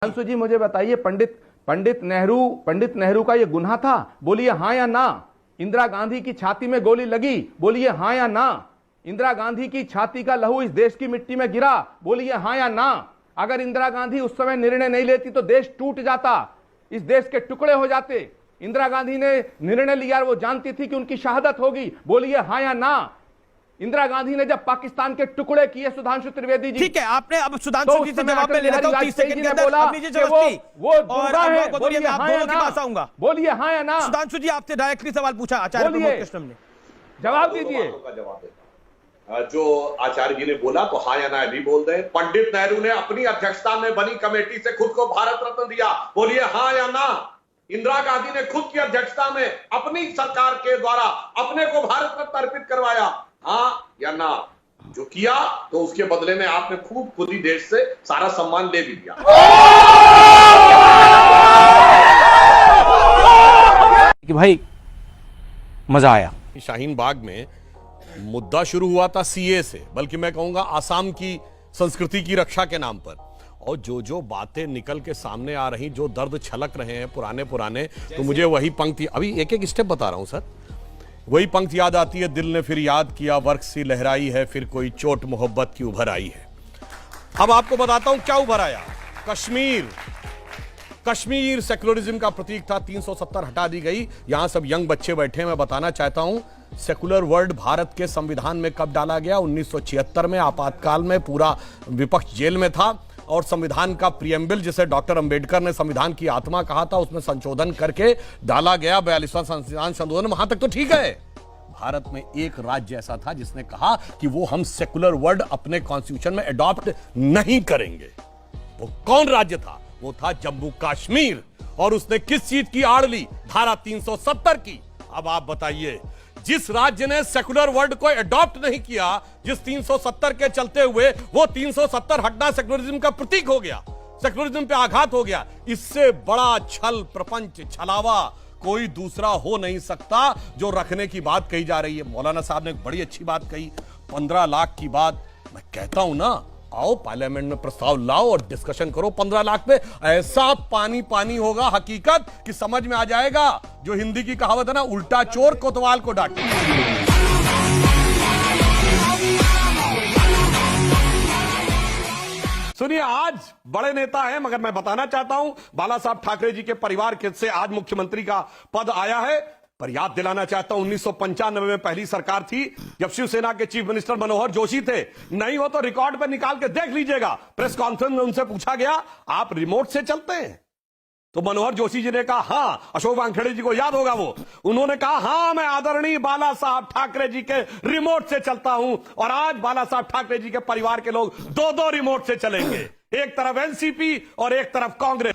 अंशु जी मुझे बताइए, पंडित नेहरू का ये गुनाह था? बोलिए हाँ या ना। इंदिरा गांधी की छाती में गोली लगी? बोलिए हाँ या ना। इंदिरा गांधी की छाती का लहू इस देश की मिट्टी में गिरा? बोलिए हाँ या ना। अगर इंदिरा गांधी उस समय निर्णय नहीं लेती तो देश टूट जाता, इस देश के टुकड़े हो जाते। इंदिरा गांधी ने निर्णय लिया, वो जानती थी कि उनकी शहादत होगी। बोलिए हाँ या ना। इंदिरा गांधी ने जब पाकिस्तान के टुकड़े किए, सुधांशु त्रिवेदी जी, ठीक है, आपने अब सुधांशु जी से जवाब में ले लेता हूं 30 सेकंड के अंदर। बोला अपनी जबरदस्ती वो और है। बोलिए, मैं आप दोनों के पास आऊंगा। बोलिए हाँ या ना। सुधांशु जी आपसे डायरेक्टली सवाल पूछा आचार्य प्रमोद कृष्णम ने, जवाब दीजिए। जो आचार्य जी ने बोला तो हाँ या ना भी बोल दें। पंडित नेहरू ने अपनी अध्यक्षता में बनी कमेटी से खुद को भारत रत्न दिया? बोलिए हाँ या ना। इंदिरा गांधी ने खुद की अध्यक्षता में अपनी सरकार के द्वारा अपने को भारत रत्न अर्पित करवाया? हाँ या ना। जो किया तो उसके बदले में आपने खुद ही देश से सारा सम्मान ले भी लिया। कि भाई मजा आया। शाहीन बाग में मुद्दा शुरू हुआ था सीए से, बल्कि मैं कहूंगा आसाम की संस्कृति की रक्षा के नाम पर, और जो बातें निकल के सामने आ रही, जो दर्द छलक रहे हैं पुराने, तो मुझे वही पंक्ति, अभी एक एक स्टेप बता रहा हूं सर, वही पंक्ति याद आती है। दिल ने फिर याद किया, वर्क सी लहराई है, फिर कोई चोट मोहब्बत की उभर आई है। अब आपको बताता हूं क्या उभर आया। कश्मीर सेकुलरिज्म का प्रतीक था, 370 हटा दी गई। यहां सब यंग बच्चे बैठे हैं, मैं बताना चाहता हूं सेकुलर वर्ड भारत के संविधान में कब डाला गया? 1976 में, आपातकाल में पूरा विपक्ष जेल में था, और संविधान का प्रियम्बल, जिसे डॉक्टर अंबेडकर ने संविधान की आत्मा कहा था, उसमें संशोधन करके डाला गया 42वां संविधान संशोधन। वहां तक तो ठीक है। भारत में एक राज्य ऐसा था जिसने कहा कि वो हम सेकुलर वर्ड अपने कॉन्स्टिट्यूशन में अडॉप्ट नहीं करेंगे। वो कौन राज्य था? वो था जम्मू कश्मीर। और उसने किस चीज की आड़ ली? धारा 370 की। अब आप बताइए, जिस राज्य ने सेकुलर वर्ड को अडॉप्ट नहीं किया, जिस 370 के चलते हुए वो 370 हटना सेकुलरिज्म का प्रतीक हो गया, सेकुलरिज्म पे आघात हो गया, इससे बड़ा छल, प्रपंच, छलावा कोई दूसरा हो नहीं सकता। जो रखने की बात कही जा रही है, मौलाना साहब ने एक बड़ी अच्छी बात कही, 15 लाख की बात। मैं कहता हूं ना, आओ पार्लियामेंट में प्रस्ताव लाओ और डिस्कशन करो। 15 लाख पे ऐसा पानी होगा हकीकत कि समझ में आ जाएगा। जो हिंदी की कहावत है ना, उल्टा चोर कोतवाल को डांटे। सुनिए, आज बड़े नेता हैं, मगर मैं बताना चाहता हूं, बाला साहब ठाकरे जी के परिवार से आज मुख्यमंत्री का पद आया है। पर याद दिलाना चाहता हूं, 1995 में पहली सरकार थी जब शिवसेना के चीफ मिनिस्टर मनोहर जोशी थे। नहीं हो तो रिकॉर्ड पर निकाल के देख लीजिएगा। प्रेस कॉन्फ्रेंस में उनसे पूछा गया, आप रिमोट से चलते हैं? तो मनोहर जोशी जी ने कहा हाँ। अशोक वानखेड़े जी को याद होगा, वो उन्होंने कहा हाँ, मैं आदरणीय बाला साहब ठाकरे जी के रिमोट से चलता हूं। और आज बाला साहब ठाकरे जी के परिवार के लोग 2-2 रिमोट से चलेंगे, एक तरफ एनसीपी और एक तरफ कांग्रेस।